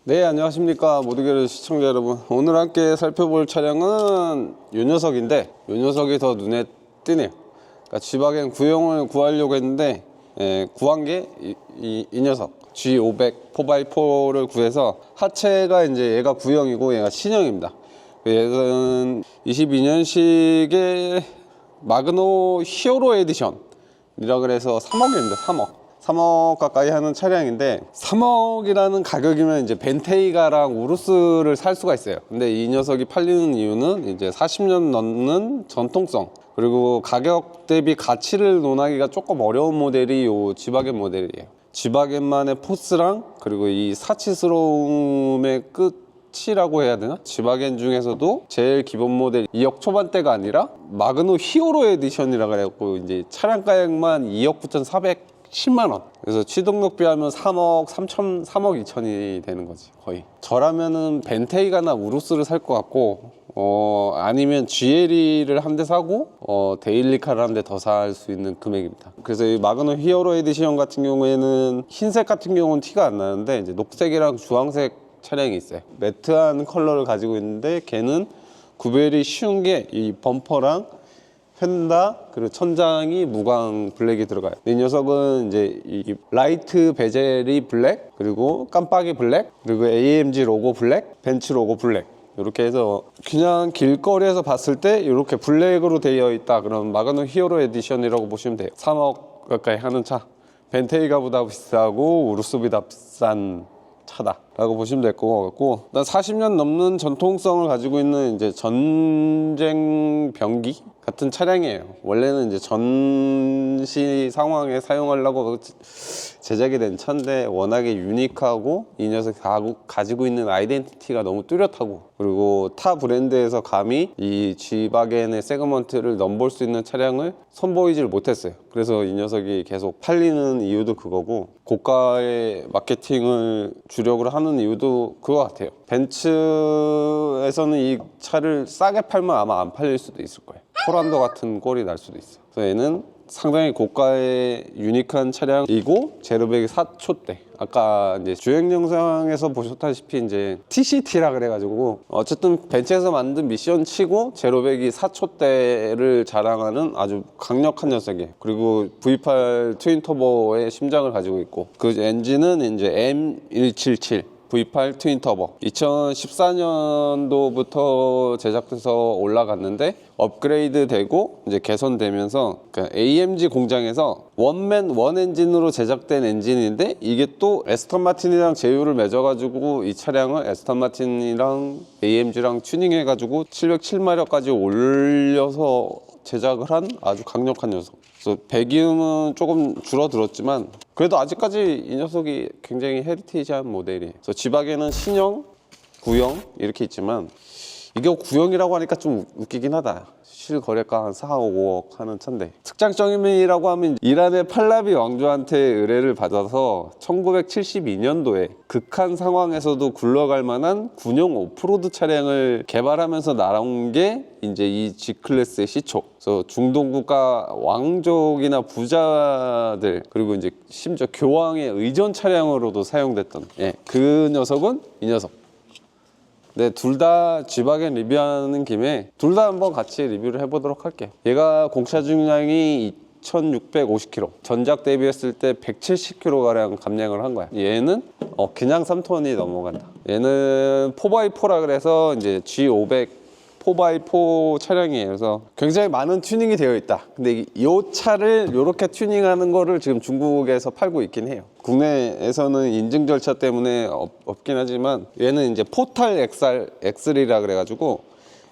네, 안녕하십니까 모두개를 시청자 여러분. 오늘 함께 살펴볼 차량은 이 녀석인데, 이 녀석이 더 눈에 띄네요. 그러니까 G박엔 구형을 구하려고 했는데 구한 게 이 녀석 G500 4x4를 구해서, 하체가 이제 얘가 구형이고 얘가 신형입니다. 얘는 22년식의 마그노 히어로 에디션이라 그래서 3억입니다. 3억 가까이 하는 차량인데, 3억이라는 가격이면 이제 벤테이가랑 우루스를 살 수가 있어요. 근데 이 녀석이 팔리는 이유는 이제 40년 넘는 전통성, 그리고 가격 대비 가치를 논하기가 조금 어려운 모델이 요 G박엔 모델이에요. G박엔만의 포스랑, 그리고 이 사치스러움의 끝이라고 해야 되나? G박엔 중에서도 제일 기본 모델 2억 초반대가 아니라 마그노 히어로 에디션이라 그래갖고 이제 차량 가격만 2억 9,410만원. 그래서 취등록비 하면 3억 3천, 3억 2천이 되는 거지, 거의. 저라면은 벤테이가나 우루스를 살 것 같고, 아니면 GLE를 한 대 사고, 데일리카를 한 대 더 살 수 있는 금액입니다. 그래서 이 마그노 히어로 에디션 같은 경우에는, 흰색 같은 경우는 티가 안 나는데, 이제 녹색이랑 주황색 차량이 있어요. 매트한 컬러를 가지고 있는데, 걔는 구별이 쉬운 게 이 범퍼랑 펜다, 그리고 천장이 무광 블랙이 들어가요. 이 녀석은 이제 이 라이트 베젤이 블랙, 그리고 깜빡이 블랙, 그리고 AMG 로고 블랙, 벤츠 로고 블랙, 이렇게 해서 그냥 길거리에서 봤을 때 이렇게 블랙으로 되어 있다 그럼 마그노 히어로 에디션이라고 보시면 돼요. 3억 가까이 하는 차, 벤테이가보다 비싸고 우루스보다 비싼 차다 라고 보시면 될 것 같고, 40년 넘는 전통성을 가지고 있는 이제 전쟁 병기 같은 차량이에요. 원래는 이제 전시 상황에 사용하려고 제작이 된 차인데, 워낙에 유니크하고 이 녀석이 가지고 있는 아이덴티티가 너무 뚜렷하고, 그리고 타 브랜드에서 감히 이 G박엔의 세그먼트를 넘볼 수 있는 차량을 선보이질 못했어요. 그래서 이 녀석이 계속 팔리는 이유도 그거고, 고가의 마케팅을 주력으로 하는 이유도 그거 같아요. 벤츠에서는 이 차를 싸게 팔면 아마 안 팔릴 수도 있을 거예요. 포란도 같은 꼴이 날 수도 있어요. 그래서 얘는 상당히 고가의 유니크한 차량이고, 제로백이 4초대. 아까 이제 주행 영상에서 보셨다시피 이제 TCT라 그래가지고, 어쨌든 벤츠에서 만든 미션 치고 제로백이 4초대를 자랑하는 아주 강력한 녀석이에요. 그리고 V8 트윈 터보의 심장을 가지고 있고, 그 엔진은 이제 M177 V8 트윈 터보. 2014년도부터 제작돼서 올라갔는데, 업그레이드 되고 이제 개선되면서, 그러니까 AMG 공장에서 원맨 원 엔진으로 제작된 엔진인데, 이게 또 에스턴 마틴이랑 제휴를 맺어가지고 이 차량을 에스턴 마틴이랑 AMG랑 튜닝해가지고 707마력까지 올려서 제작을 한 아주 강력한 녀석. 그래서 배기음은 조금 줄어들었지만 그래도 아직까지 이 녀석이 굉장히 헤리티지한 모델이에요. 그래서 G박에는 신형, 구형 이렇게 있지만, 이게 구형이라고 하니까 좀 웃기긴 하다. 실거래가 한 4억, 5억 하는 차인데, 특장점이라고 하면 이란의 팔라비 왕조한테 의뢰를 받아서 1972년도에 극한 상황에서도 굴러갈 만한 군용 오프로드 차량을 개발하면서 나온 게 이제 이 G클래스의 시초. 그래서 중동 국가 왕족이나 부자들, 그리고 이제 심지어 교황의 의전 차량으로도 사용됐던, 그 녀석은 이 녀석. 네, 둘 다 G박엔 리뷰하는 김에 둘 다 한번 같이 리뷰를 해보도록 할게요. 얘가 공차 중량이 2650km, 전작 대비했을 때 170km가량 감량을 한 거야. 얘는 그냥 3톤이 넘어간다. 얘는 4x4라 그래서 이제 G500 4x4 차량이에요. 그래서 굉장히 많은 튜닝이 되어 있다. 근데 이 차를 이렇게 튜닝하는 거를 지금 중국에서 팔고 있긴 해요. 국내에서는 인증 절차 때문에 없긴 하지만, 얘는 이제 포탈 엑셀이라 그래가지고,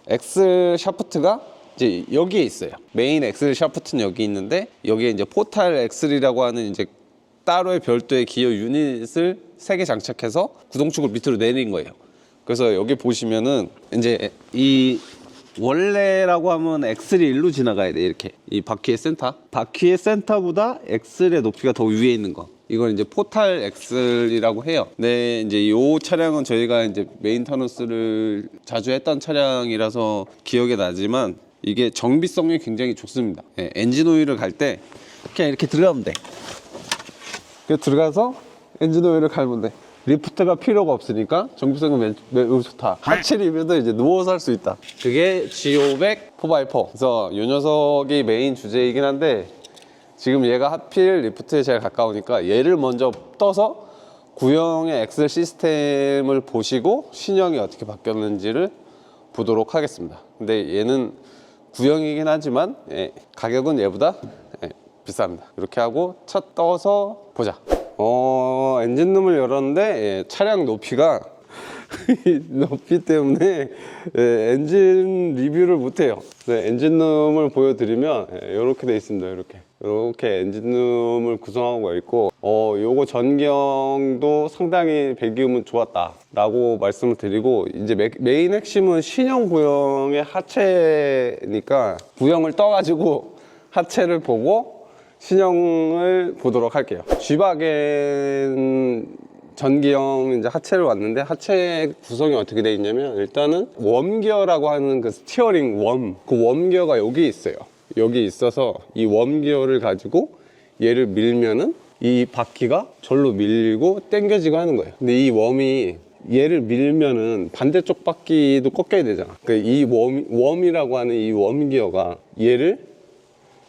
엑셀 샤프트가 이제 여기에 있어요. 메인 엑셀 샤프트는 여기 있는데, 여기에 이제 포탈 엑셀이라고 하는 이제 따로의 별도의 기어 유닛을 3개 장착해서 구동축을 밑으로 내린 거예요. 그래서 여기 보시면은 이제 이 원래라고 하면 엑셀이 일로 지나가야 돼. 이렇게 이 바퀴의 센터보다 엑셀의 높이가 더 위에 있는 거, 이걸 이제 포탈 엑셀이라고 해요. 네, 이제 이 차량은 저희가 이제 메인터넌스를 자주 했던 차량이라서 기억에 나지만, 이게 정비성이 굉장히 좋습니다. 엔진 오일을 갈 때 그냥 이렇게 들어가면 돼. 들어가서 엔진 오일을 갈면 돼. 리프트가 필요가 없으니까 정비성은 매우 좋다. 하체 리뷰도 이제 누워서 할 수 있다. 그게 G500 4x4. 그래서 이 녀석이 메인 주제이긴 한데 지금 얘가 하필 리프트에 제일 가까우니까 얘를 먼저 떠서 구형의 엑셀 시스템을 보시고 신형이 어떻게 바뀌었는지를 보도록 하겠습니다. 근데 얘는 구형이긴 하지만 가격은 얘보다 비쌉니다. 이렇게 하고 차 떠서 보자. 엔진룸을 열었는데 차량 높이가 높이 때문에 엔진 리뷰를 못해요. 엔진룸을 보여드리면 이렇게 돼 있습니다. 이렇게 엔진룸을 구성하고 있고 요거 전경도 상당히 배기음은 좋았다 라고 말씀을 드리고, 이제 메인 핵심은 신형 구형의 하체니까 구형을 떠가지고 하체를 보고 신형을 보도록 할게요. G바겐 전기형 이제 하체를 왔는데, 하체 구성이 어떻게 되어 있냐면 일단은 웜기어라고 하는 그 스티어링 그 웜기어가 여기 있어요. 여기 있어서 이 웜기어를 가지고 얘를 밀면은 이 바퀴가 절로 밀리고 당겨지고 하는 거예요. 근데 이 웜이 얘를 밀면은 반대쪽 바퀴도 꺾여야 되잖아. 그러니까 이 웜이라고 하는 이 웜기어가 얘를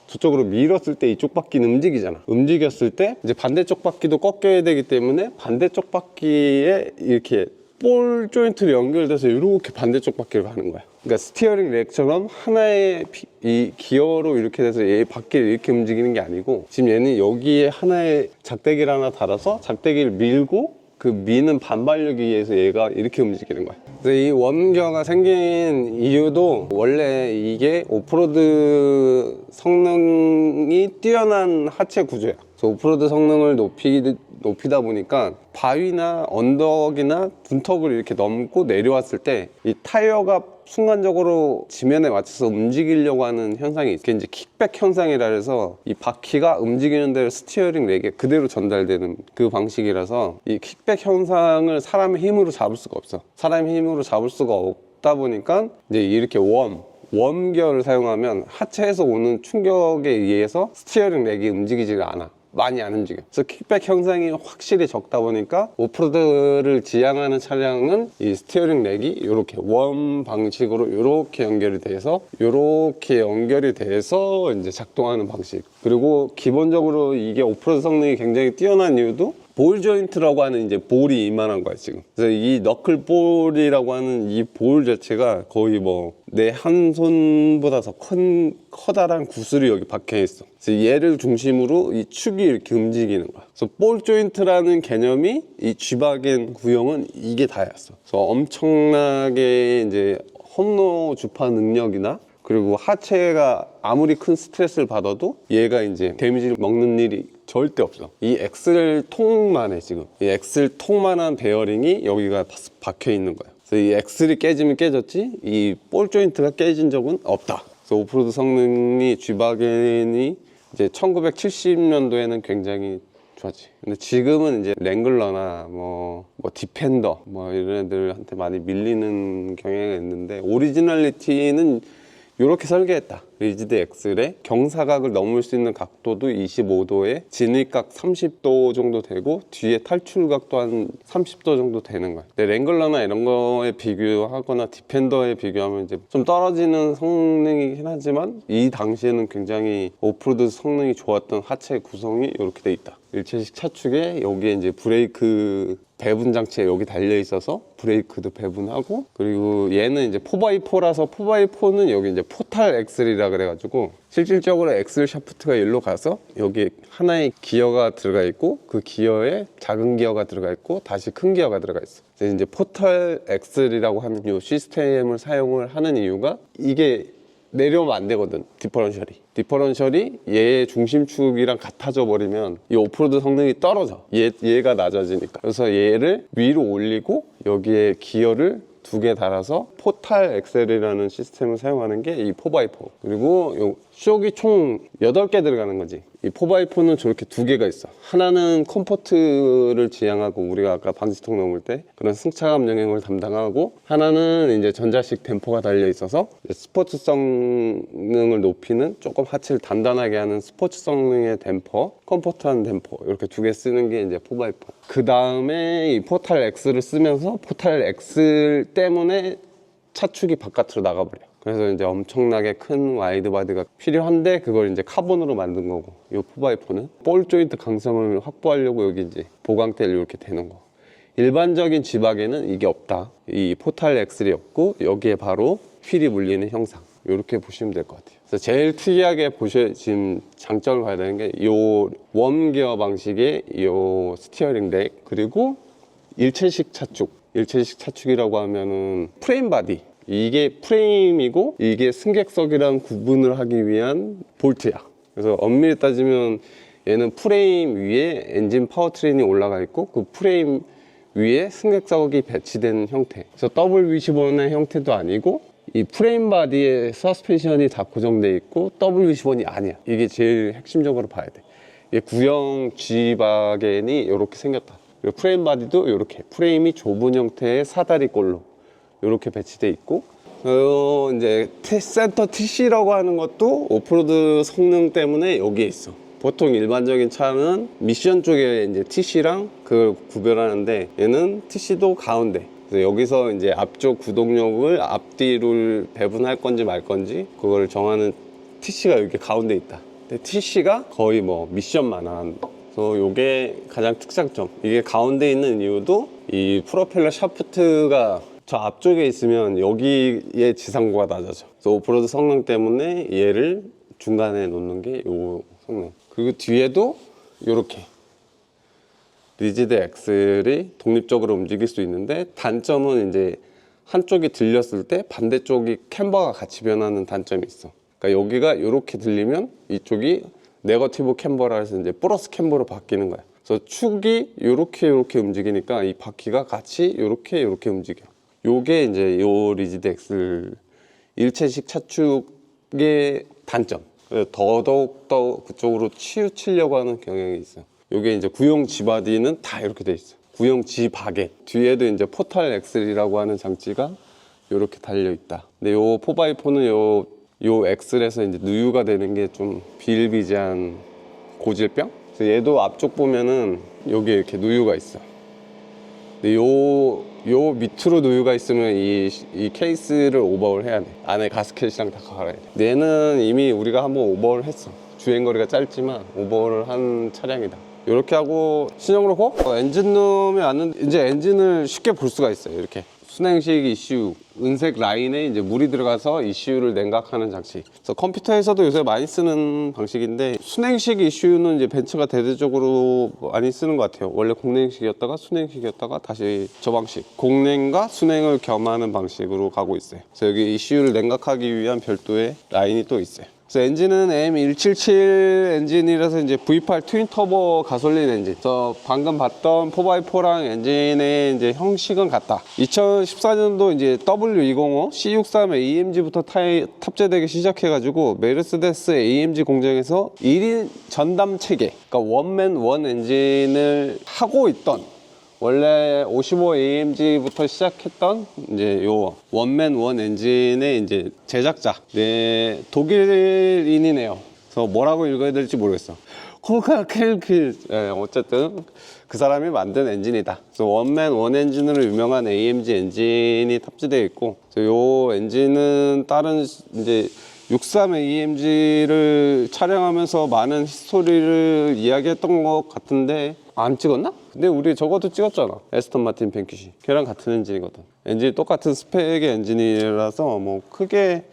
저쪽으로 밀었을 때 이쪽 바퀴는 움직이잖아. 움직였을 때 이제 반대쪽 바퀴도 꺾여야 되기 때문에 반대쪽 바퀴에 이렇게 볼 조인트로 연결돼서 이렇게 반대쪽 바퀴를 가는 거야. 그러니까 스티어링 렉처럼 하나의 이 기어로 이렇게 돼서 얘 바퀴를 이렇게 움직이는 게 아니고, 지금 얘는 여기에 하나의 작대기를 하나 달아서 작대기를 밀고 그 미는 반발력에 의해서 얘가 이렇게 움직이는 거야. 그래서 이 웜기어가 생긴 이유도 원래 이게 오프로드 성능이 뛰어난 하체 구조야. 그래서 오프로드 성능을 높이다 보니까 바위나 언덕이나 둔턱을 이렇게 넘고 내려왔을 때 이 타이어가 순간적으로 지면에 맞춰서 움직이려고 하는 현상이 있어요. 그게 이제 킥백 현상이라 해서 이 바퀴가 움직이는 대로 스티어링 렉에 그대로 전달되는 그 방식이라서 이 킥백 현상을 사람의 힘으로 잡을 수가 없어. 사람의 힘으로 잡을 수가 없다 보니까 이제 이렇게 웜기어를 사용하면 하체에서 오는 충격에 의해서 스티어링 렉이 움직이지가 않아. 많이 안 움직여. 그래서 킥백 현상이 확실히 적다 보니까 오프로드를 지향하는 차량은 이 스티어링 렉이 이렇게 웜 방식으로 이렇게 연결이 돼서 이제 작동하는 방식. 그리고 기본적으로 이게 오프로드 성능이 굉장히 뛰어난 이유도 볼 조인트라고 하는 이제 볼이 이만한 거야 지금. 그래서 이 너클 볼이라고 하는 이 볼 자체가 거의 뭐 내 한 손보다 더 커다란 구슬이 여기 박혀 있어. 그래서 얘를 중심으로 이 축이 이렇게 움직이는 거야. 그래서 볼 조인트라는 개념이 이 G바겐 구형은 이게 다였어. 그래서 엄청나게 이제 험로 주파 능력이나 그리고 하체가 아무리 큰 스트레스를 받아도 얘가 이제 데미지를 먹는 일이 절대 없어. 이 엑셀 통만에 지금 이 엑셀 통만한 베어링이 여기가 박혀 있는 거야. 그래서 이 엑셀이 깨지면 깨졌지 이 볼 조인트가 깨진 적은 없다. 그래서 오프로드 성능이 G바겐이 이제 1970년도에는 굉장히 좋았지. 근데 지금은 이제 랭글러나 뭐 디펜더 이런 애들한테 많이 밀리는 경향이 있는데, 오리지널리티는 이렇게 설계했다. 리지드 엑셀에 경사각을 넘을 수 있는 각도도 25도에 진입각 30도 정도 되고 뒤에 탈출각도 한 30도 정도 되는 거야. 근데 랭글러나 이런 거에 비교하거나 디펜더에 비교하면 이제 좀 떨어지는 성능이긴 하지만 이 당시에는 굉장히 오프로드 성능이 좋았던 하체 구성이 이렇게 돼 있다. 일체식 차축에 여기에 이제 브레이크 배분 장치에 여기 달려 있어서 브레이크도 배분하고, 그리고 얘는 이제 4x4라서 4x4는 여기 이제 포탈 엑셀이라 그래가지고 실질적으로 엑셀 샤프트가 일로 가서 여기 하나의 기어가 들어가 있고 그 기어에 작은 기어가 들어가 있고 다시 큰 기어가 들어가 있어. 그래서 이제 포탈 엑셀이라고 하는 이 시스템을 사용을 하는 이유가 이게 내려오면 안 되거든. 디퍼런셜이 얘의 중심축이랑 같아져 버리면 이 오프로드 성능이 떨어져. 얘가 낮아지니까. 그래서 얘를 위로 올리고 여기에 기어를 2개 달아서 포탈 엑셀이라는 시스템을 사용하는 게 이 4x4. 그리고 요 쇼기 총 8개 들어가는 거지. 이 4x4는 저렇게 두 개가 있어. 하나는 컴포트를 지향하고 우리가 아까 방지턱 넘을 때 그런 승차감 영역을 담당하고, 하나는 이제 전자식 댐퍼가 달려 있어서 스포츠 성능을 높이는, 조금 하체를 단단하게 하는 스포츠 성능의 댐퍼, 컴포트한 댐퍼, 이렇게 두 개 쓰는 게 이제 4x4. 그 다음에 이 포탈 X를 쓰면서 포탈 X 때문에 차축이 바깥으로 나가버려. 그래서 이제 엄청나게 큰 와이드 바디가 필요한데, 그걸 이제 카본으로 만든 거고, 이 4x4는 볼 조인트 강성을 확보하려고 여기 이제 보강대를 이렇게 대는 거. 일반적인 G박에는 이게 없다. 이 포탈 엑셀이 없고 여기에 바로 휠이 물리는 형상, 이렇게 보시면 될 것 같아요. 그래서 제일 특이하게 지금 장점을 봐야 되는 게 이 웜기어 방식의 이 스티어링 덱, 그리고 일체식 차축. 일체식 차축이라고 하면은 프레임 바디, 이게 프레임이고 이게 승객석이랑 구분을 하기 위한 볼트야. 그래서 엄밀히 따지면 얘는 프레임 위에 엔진 파워트레인이 올라가 있고, 그 프레임 위에 승객석이 배치된 형태. 그래서 W21의 형태도 아니고, 이 프레임 바디에 서스펜션이 다 고정돼 있고 W21이 아니야. 이게 제일 핵심적으로 봐야 돼. 이게 구형 G바겐이 이렇게 생겼다. 그리고 프레임 바디도 이렇게 프레임이 좁은 형태의 사다리꼴로 이렇게 배치돼 있고, 이제 센터 TC라고 하는 것도 오프로드 성능 때문에 여기에 있어. 보통 일반적인 차는 미션 쪽에 이제 TC랑 그걸 구별하는데, 얘는 TC도 가운데. 그래서 여기서 이제 앞쪽 구동력을 앞뒤로 배분할 건지 말 건지 그걸 정하는 TC가 여기 가운데 있다. 근데 TC가 거의 뭐 미션만 한. 그래서 이게 가장 특장점. 이게 가운데 있는 이유도 이 프로펠러 샤프트가 저 앞쪽에 있으면 여기의 지상고가 낮아져. 그래서 오프로드 성능 때문에 얘를 중간에 놓는 게 요 성능. 그리고 뒤에도 이렇게 리지드 엑셀이 독립적으로 움직일 수 있는데, 단점은 이제 한쪽이 들렸을 때 반대쪽이 캠버가 같이 변하는 단점이 있어. 그러니까 여기가 이렇게 들리면 이쪽이 네거티브 캠버라 해서 이제 플러스 캠버로 바뀌는 거야. 그래서 축이 이렇게 움직이니까 이 바퀴가 같이 이렇게 움직여. 요게 이제 요 리지드 엑셀 일체식 차축의 단점. 더더욱 더 그쪽으로 치우치려고 하는 경향이 있어요. 요게 이제 구형 G바디는 다 이렇게 돼 있어요. 구형 G박에 뒤에도 이제 포탈 엑셀이라고 하는 장치가 이렇게 달려 있다. 근데 요 4x4는 요 엑셀에서 이제 누유가 되는 게 좀 비일비재한 고질병. 그래서 얘도 앞쪽 보면은 여기에 이렇게 누유가 있어. 근데 요 밑으로 누유가 있으면 이 케이스를 오버홀 해야 돼. 안에 가스켓이랑 다 갈아야 돼. 근데 얘는 이미 우리가 한번 오버홀 했어. 주행거리가 짧지만 오버홀을 한 차량이다. 이렇게 하고 신형으로 엔진룸에 왔는데, 이제 엔진을 쉽게 볼 수가 있어요. 이렇게 순행식 ECU, 은색 라인에 이제 물이 들어가서 ECU를 냉각하는 장치. 그래서 컴퓨터에서도 요새 많이 쓰는 방식인데, 순행식 ECU는 이제 벤츠가 대대적으로 많이 쓰는 것 같아요. 원래 공냉식이었다가 순행식이었다가 다시 저 방식, 공냉과 순행을 겸하는 방식으로 가고 있어요. 그래서 여기 ECU를 냉각하기 위한 별도의 라인이 또 있어요. 그래서 엔진은 M177 엔진이라서 이제 V8 트윈 터보 가솔린 엔진. 그래서 방금 봤던 4x4랑 엔진의 이제 형식은 같다. 2014년도 이제 W205 C63 AMG부터 탑재되기 시작해가지고 메르세데스 AMG 공장에서 1인 전담 체계, 그러니까 원맨 원 엔진을 하고 있던, 원래 55 AMG부터 시작했던 이제 요 원맨 원 엔진의 이제 제작자, 독일인이네요. 그래서 뭐라고 읽어야 될지 모르겠어. 코카켈킬. 어쨌든 그 사람이 만든 엔진이다. 그래서 원맨 원 엔진으로 유명한 AMG 엔진이 탑재되어 있고, 요 엔진은 다른 이제 63 AMG를 촬영하면서 많은 히스토리를 이야기했던 것 같은데, 안 찍었나? 근데 우리 저것도 찍었잖아. 에스턴 마틴 뱅큐시. 걔랑 같은 엔진이거든. 엔진이 똑같은 스펙의 엔진이라서 뭐 크게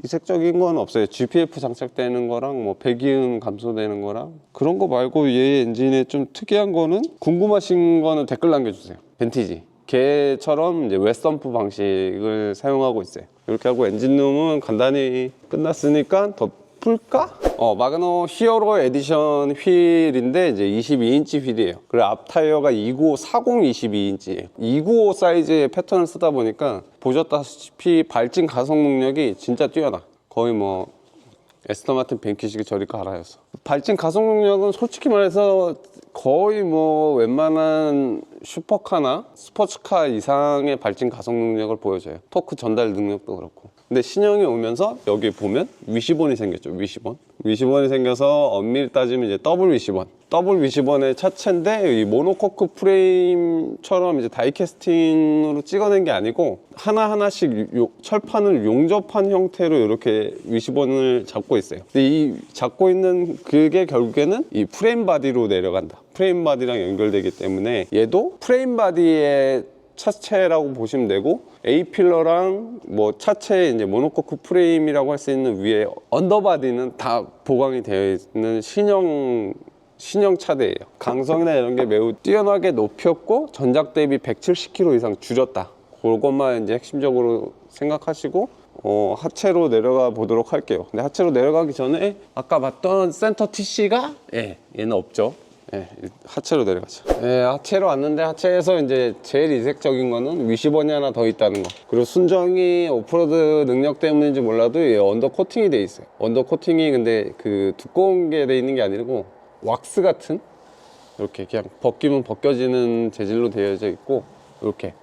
이색적인 건 없어요. GPF 장착되는 거랑 뭐 배기음 감소되는 거랑 그런 거 말고, 얘 엔진에 좀 특이한 거는, 궁금하신 거는 댓글 남겨주세요. 벤티지 걔처럼 이제 웨스턴프 방식을 사용하고 있어요. 이렇게 하고 엔진룸은 간단히 끝났으니까 더 풀까? 마그노 히어로 에디션 휠인데 이제 22인치 휠이에요. 그리고 앞 타이어가 295 40 22인치예요. 295 사이즈의 패턴을 쓰다 보니까 보셨다시피 발진 가속 능력이 진짜 뛰어나. 거의 뭐 에스턴 마틴 뱅키식 저리 가라였어. 발진 가속 능력은 솔직히 말해서 거의 뭐 웬만한 슈퍼카나 스포츠카 이상의 발진 가속 능력을 보여줘요. 토크 전달 능력도 그렇고. 근데 신형이 오면서 여기 보면 위시본이 생겼죠. 위시본이 생겨서 엄밀히 따지면 이제 더블 위시본. 더블 위시본의 차체인데 이 모노코크 프레임처럼 이제 다이캐스팅으로 찍어낸 게 아니고 하나하나씩 철판을 용접한 형태로 이렇게 위시본을 잡고 있어요. 근데 이 잡고 있는 그게 결국에는 이 프레임 바디로 내려간다. 프레임 바디랑 연결되기 때문에 얘도 프레임 바디의 차체라고 보시면 되고, A필러랑 뭐 차체 이제 모노코크 프레임이라고 할 수 있는 위에 언더바디는 다 보강이 되어 있는 신형 차대예요. 강성이나 이런 게 매우 뛰어나게 높였고 전작 대비 170kg 이상 줄였다. 그것만 이제 핵심적으로 생각하시고 하체로 내려가 보도록 할게요. 근데 하체로 내려가기 전에 아까 봤던 센터 TC가 얘는 없죠. 하체로 내려가죠. 하체로 왔는데 하체에서 이제 제일 이색적인 거는 위시본이 하나 더 있다는 거. 그리고 순정이 오프로드 능력 때문인지 몰라도 얘 언더 코팅이 돼 있어요. 언더 코팅이 근데 그 두꺼운 게 돼 있는 게 아니고 왁스 같은 이렇게 그냥 벗기면 벗겨지는 재질로 되어져 있고, 이렇게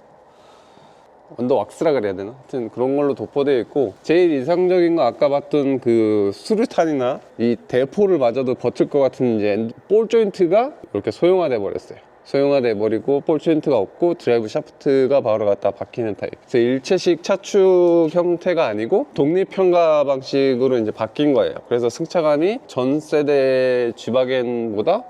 언더 왁스라 그래야 되나? 하여튼 그런 걸로 도포되어 있고, 제일 이상적인 건 아까 봤던 그 수류탄이나 이 대포를 맞아도 버틸 것 같은 이제 볼 조인트가 이렇게 소형화돼 버렸어요. 소형화돼 버리고 볼 조인트가 없고 드라이브 샤프트가 바로 갖다 박히는 타입. 그래서 일체식 차축 형태가 아니고 독립 평가 방식으로 이제 바뀐 거예요. 그래서 승차감이 전 세대 G바겐보다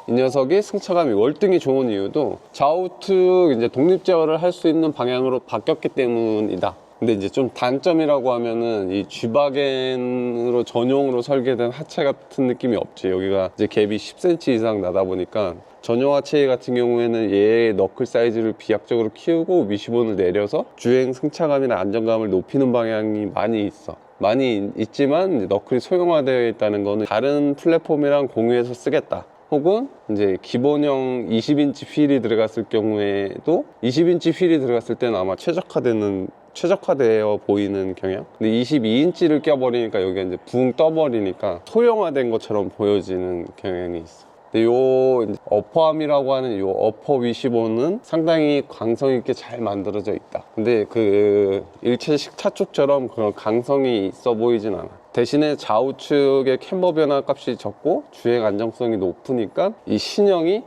이 녀석이 승차감이 월등히 좋은 이유도 좌우측 이제 독립 제어를 할 수 있는 방향으로 바뀌었기 때문이다. 근데 이제 좀 단점이라고 하면은 이 G바겐으로 전용으로 설계된 하체 같은 느낌이 없지. 여기가 이제 갭이 10cm 이상 나다 보니까 전용 하체 같은 경우에는 얘의 너클 사이즈를 비약적으로 키우고 위시본을 내려서 주행 승차감이나 안정감을 높이는 방향이 많이 있어. 많이 있지만 이제 너클이 소형화되어 있다는 거는 다른 플랫폼이랑 공유해서 쓰겠다. 혹은 이제 기본형 20인치 휠이 들어갔을 경우에도 20인치 휠이 들어갔을 때는 아마 최적화되어 보이는 경향. 근데 22인치를 껴버리니까 여기가 이제 붕 떠버리니까 소형화된 것처럼 보여지는 경향이 있어. 근데 요 어퍼암이라고 하는 요 어퍼 위시본은 상당히 강성 있게 잘 만들어져 있다. 근데 그 일체식 차축처럼 그런 강성이 있어 보이진 않아. 대신에 좌우측의 캠버 변화 값이 적고 주행 안정성이 높으니까 이 신형이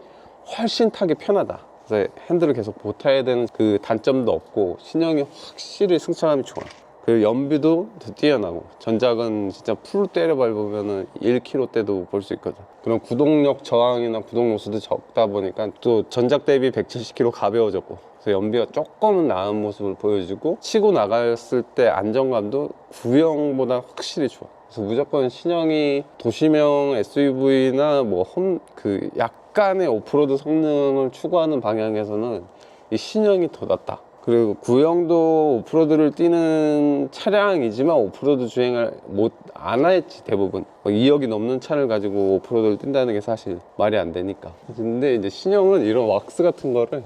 훨씬 타기 편하다. 그래서 핸들을 계속 보타야 되는 그 단점도 없고 신형이 확실히 승차감이 좋아. 그 연비도 더 뛰어나고, 전작은 진짜 풀로 때려 밟으면 1km대도 볼 수 있거든. 그런 구동력 저항이나 구동 요소도 적다 보니까 또 전작 대비 170kg 가벼워졌고, 그래서 연비가 조금은 나은 모습을 보여주고, 치고 나갔을 때 안정감도 구형보다 확실히 좋아. 그래서 무조건 신형이 도시명 SUV나 그 약간의 오프로드 성능을 추구하는 방향에서는 이 신형이 더 낫다. 그리고 구형도 오프로드를 뛰는 차량이지만 오프로드 주행을 안 했지 대부분. 2억이 넘는 차를 가지고 오프로드를 뛴다는 게 사실 말이 안 되니까. 근데 이제 신형은 이런 왁스 같은 거를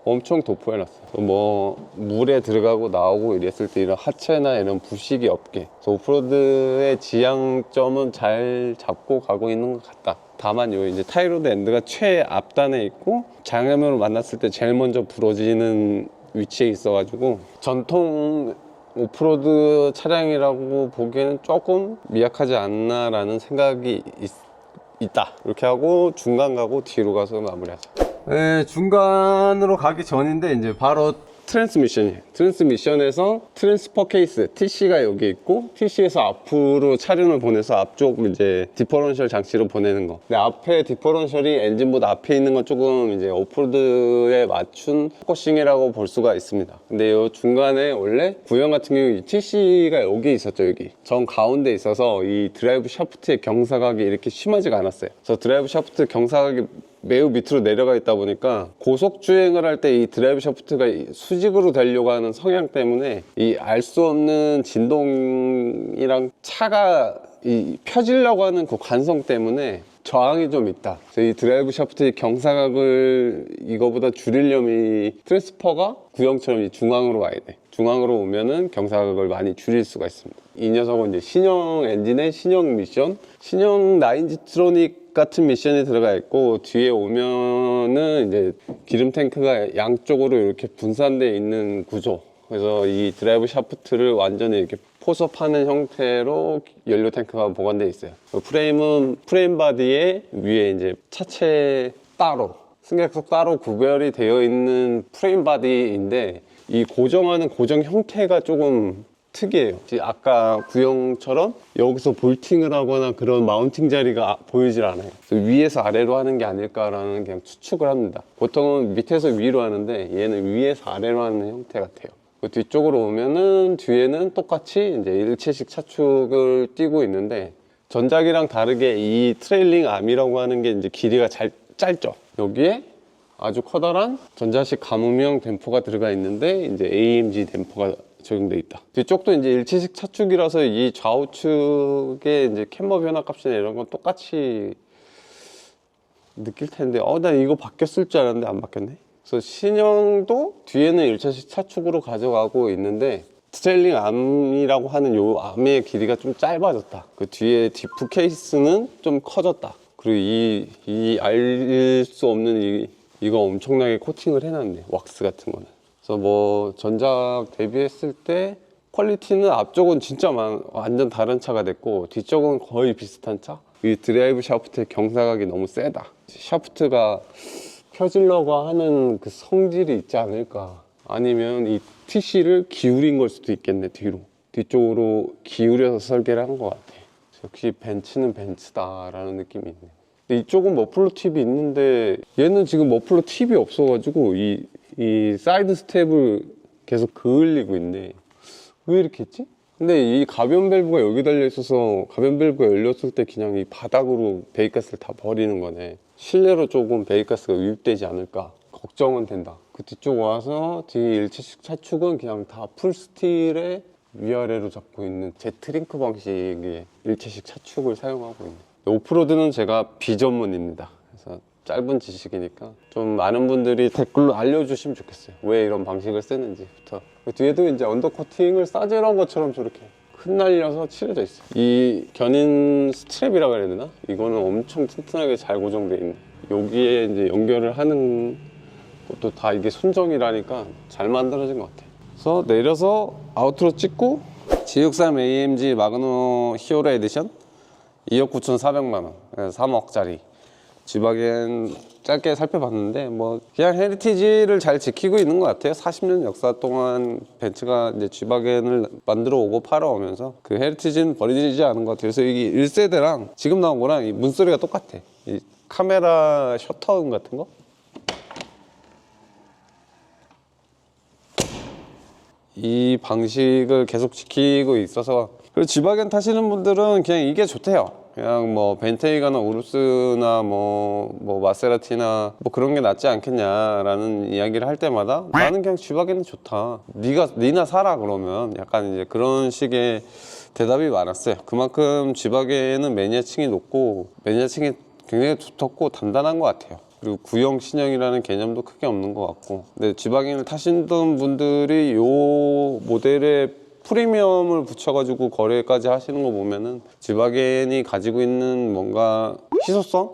엄청 도포해놨어. 뭐 물에 들어가고 나오고 이랬을 때 이런 하체나 이런 부식이 없게. 그래서 오프로드의 지향점은 잘 잡고 가고 있는 것 같다. 다만 요 이제 타이로드 엔드가 최앞단에 있고 장애물을 만났을 때 제일 먼저 부러지는 위치에 있어가지고 전통 오프로드 차량이라고 보기에는 조금 미약하지 않나라는 생각이 있다. 이렇게 하고 중간 가고 뒤로 가서 마무리하자. 중간으로 가기 전인데 이제 바로 트랜스미션이에요. 트랜스미션에서 트랜스퍼 케이스 TC가 여기 있고, TC에서 앞으로 차륜을 보내서 앞쪽 이제 디퍼런셜 장치로 보내는 거. 근데 앞에 디퍼런셜이 엔진보다 앞에 있는 건 조금 이제 오프로드에 맞춘 포커싱이라고 볼 수가 있습니다. 근데 이 중간에 원래 구형 같은 경우 TC가 여기 있었죠. 여기 정 가운데 있어서 이 드라이브 샤프트의 경사각이 이렇게 심하지가 않았어요. 그래서 드라이브 샤프트 경사각이 매우 밑으로 내려가 있다 보니까 고속 주행을 할 때 이 드라이브 샤프트가 수직으로 되려고 하는 성향 때문에 이 알 수 없는 진동이랑 차가 이 펴지려고 하는 그 관성 때문에 저항이 좀 있다. 그래서 이 드라이브 샤프트의 경사각을 이거보다 줄이려면 이 트랜스퍼가 구형처럼 이 중앙으로 와야 돼. 중앙으로 오면은 경사각을 많이 줄일 수가 있습니다. 이 녀석은 이제 신형 엔진의 신형 미션, 신형 나인지트로닉 같은 미션이 들어가 있고, 뒤에 오면은 이제 기름 탱크가 양쪽으로 이렇게 분산되어 있는 구조. 그래서 이 드라이브 샤프트를 완전히 이렇게 포섭하는 형태로 연료 탱크가 보관되어 있어요. 프레임은 프레임 바디에 위에 이제 차체 따로, 승객석 따로 구별이 되어 있는 프레임 바디인데, 이 고정하는 고정 형태가 조금 특이해요. 아까 구형처럼 여기서 볼팅을 하거나 그런 마운팅 자리가 보이질 않아요. 그래서 위에서 아래로 하는 게 아닐까라는 그냥 추측을 합니다. 보통은 밑에서 위로 하는데 얘는 위에서 아래로 하는 형태 같아요. 그 뒤쪽으로 오면은 뒤에는 똑같이 이제 일체식 차축을 띄고 있는데, 전작이랑 다르게 이 트레일링 암이라고 하는 게 이제 길이가 짧죠. 여기에 아주 커다란 전자식 감음형 댐퍼가 들어가 있는데, 이제 AMG 댐퍼가 적용돼 있다. 뒤쪽도 이제 일체식 차축이라서 이 좌우측에 이제 캠버 변화값이나 이런 건 똑같이 느낄 텐데, 나 이거 바뀌었을 줄 알았는데 안 바뀌었네. 그래서 신형도 뒤에는 일체식 차축으로 가져가고 있는데, 트레일링 암이라고 하는 요 암의 길이가 좀 짧아졌다. 그 뒤에 디프 케이스는 좀 커졌다. 그리고 이 알 수 없는 이거 엄청나게 코팅을 해놨네, 왁스 같은 거는. 그래서 뭐 전작 대비했을 때 퀄리티는 앞쪽은 진짜 완전 다른 차가 됐고, 뒤쪽은 거의 비슷한 차. 이 드라이브 샤프트의 경사각이 너무 세다. 샤프트가 펴지려고 하는 그 성질이 있지 않을까. 아니면 이 TC를 기울인 걸 수도 있겠네. 뒤쪽으로 기울여서 설계를 한 것 같아. 역시 벤츠는 벤츠다라는 느낌이 있네. 근데 이쪽은 머플러 팁이 있는데, 얘는 지금 머플러 팁이 없어가지고 이 사이드 스텝을 계속 그을리고 있네. 왜 이렇게 했지? 근데 이 가변 밸브가 여기 달려 있어서 가변 밸브가 열렸을 때 그냥 이 바닥으로 배기가스를 다 버리는 거네. 실내로 조금 배기가스가 유입되지 않을까 걱정은 된다. 그 뒤쪽 와서 뒤에 일체식 차축은 그냥 다 풀스틸에 위아래로 잡고 있는 제트링크 방식의 일체식 차축을 사용하고 있네. 오프로드는 제가 비전문입니다. 그래서 짧은 지식이니까 좀 많은 분들이 댓글로 알려주시면 좋겠어요. 왜 이런 방식을 쓰는지부터. 그 뒤에도 이제 언더커팅을 싸제한 것처럼 저렇게 흩날려서 칠해져 있어요. 이 견인 스트랩이라고 해야 되나? 이거는 엄청 튼튼하게 잘 고정되어 있네. 여기에 이제 연결을 하는 것도 다 이게 손정이라니까 잘 만들어진 것 같아. 그래서 내려서 아우트로 찍고, G63 AMG 마그노 히어로 에디션 2억 9,400만 원, 3억짜리 G바겐 짧게 살펴봤는데, 뭐 그냥 헤리티지를 잘 지키고 있는 것 같아요. 40년 역사 동안 벤츠가 이제 G바겐을 만들어 오고 팔아오면서 그 헤리티지는 버리지 않은 것 같아요. 그래서 이게 1세대랑 지금 나온 거랑 이 문소리가 똑같아. 이 카메라 셔터음 같은 거, 이 방식을 계속 지키고 있어서. 그리고 G바겐 타시는 분들은 그냥 이게 좋대요. 그냥 뭐 벤테이가나 우루스나 뭐 마세라티나 뭐 그런 게 낫지 않겠냐라는 이야기를 할 때마다, 나는 그냥 G바겐이 좋다, 니나 사라, 그러면 약간 이제 그런 식의 대답이 많았어요. 그만큼 G바겐은 매니아층이 높고 매니아층이 굉장히 두텁고 단단한 것 같아요. 그리고 구형 신형이라는 개념도 크게 없는 것 같고. 근데 G바겐을 타시던 분들이 요 모델의 프리미엄을 붙여가지고 거래까지 하시는 거 보면은 G바겐이 가지고 있는 뭔가 희소성?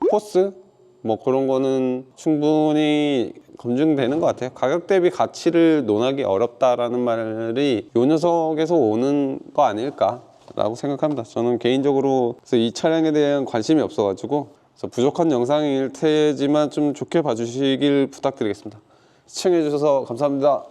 포스? 뭐 그런 거는 충분히 검증되는 것 같아요. 가격 대비 가치를 논하기 어렵다라는 말이 요 녀석에서 오는 거 아닐까 라고 생각합니다. 저는 개인적으로 그래서 이 차량에 대한 관심이 없어가지고, 그래서 부족한 영상일 테지만 좀 좋게 봐주시길 부탁드리겠습니다. 시청해주셔서 감사합니다.